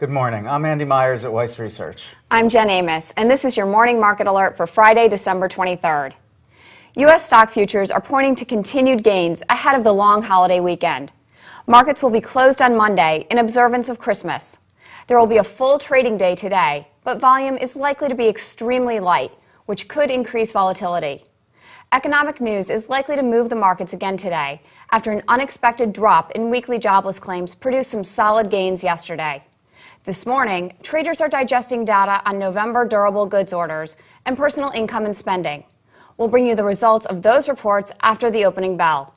Good morning. I'm Andy Myers at Weiss Research. I'm Jen Amos, and this is your morning market alert for Friday, December 23rd. U.S. stock futures are pointing to continued gains ahead of the long holiday weekend. Markets will be closed on Monday in observance of Christmas. There will be a full trading day today, but volume is likely to be extremely light, which could increase volatility. Economic news is likely to move the markets again today after an unexpected drop in weekly jobless claims produced some solid gains yesterday. This morning, traders are digesting data on November durable goods orders and personal income and spending. We'll bring you the results of those reports after the opening bell.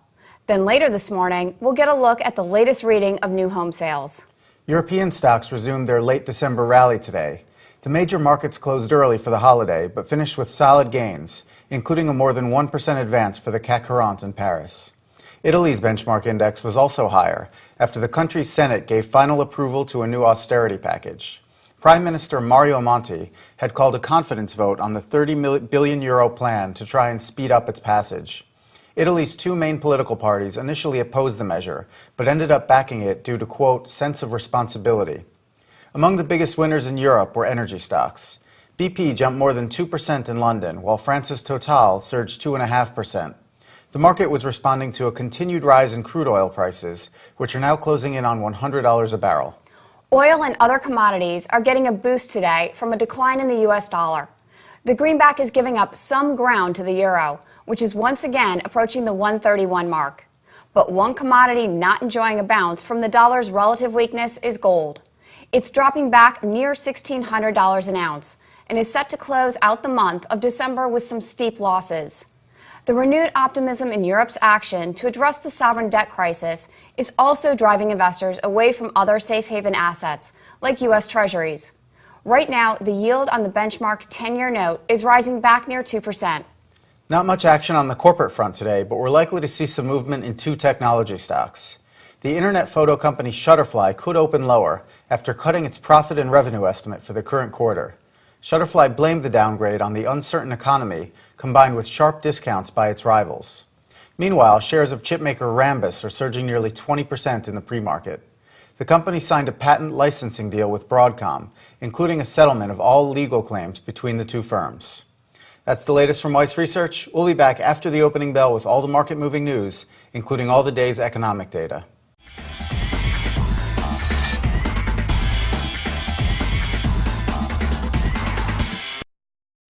Then later this morning, we'll get a look at the latest reading of new home sales. European stocks resumed their late December rally today. The major markets closed early for the holiday, but finished with solid gains, including a more than 1% advance for the CAC 40 in Paris. Italy's benchmark index was also higher after the country's Senate gave final approval to a new austerity package. Prime Minister Mario Monti had called a confidence vote on the €30 billion plan to try and speed up its passage. Italy's two main political parties initially opposed the measure, but ended up backing it due to, quote, sense of responsibility. Among the biggest winners in Europe were energy stocks. BP jumped more than 2% in London, while France's Total surged 2.5%. The market was responding to a continued rise in crude oil prices, which are now closing in on $100 a barrel. Oil and other commodities are getting a boost today from a decline in the U.S. dollar. The greenback is giving up some ground to the euro, which is once again approaching the 131 mark. But one commodity not enjoying a bounce from the dollar's relative weakness is gold. It's dropping back near $1,600 an ounce and is set to close out the month of December with some steep losses. The renewed optimism in Europe's action to address the sovereign debt crisis is also driving investors away from other safe haven assets, like U.S. Treasuries. Right now, the yield on the benchmark 10-year note is rising back near 2%. Not much action on the corporate front today, but we're likely to see some movement in two technology stocks. The internet photo company Shutterfly could open lower after cutting its profit and revenue estimate for the current quarter. Shutterfly blamed the downgrade on the uncertain economy, combined with sharp discounts by its rivals. Meanwhile, shares of chipmaker Rambus are surging nearly 20% in the pre-market. The company signed a patent licensing deal with Broadcom, including a settlement of all legal claims between the two firms. That's the latest from Weiss Research. We'll be back after the opening bell with all the market-moving news, including all the day's economic data.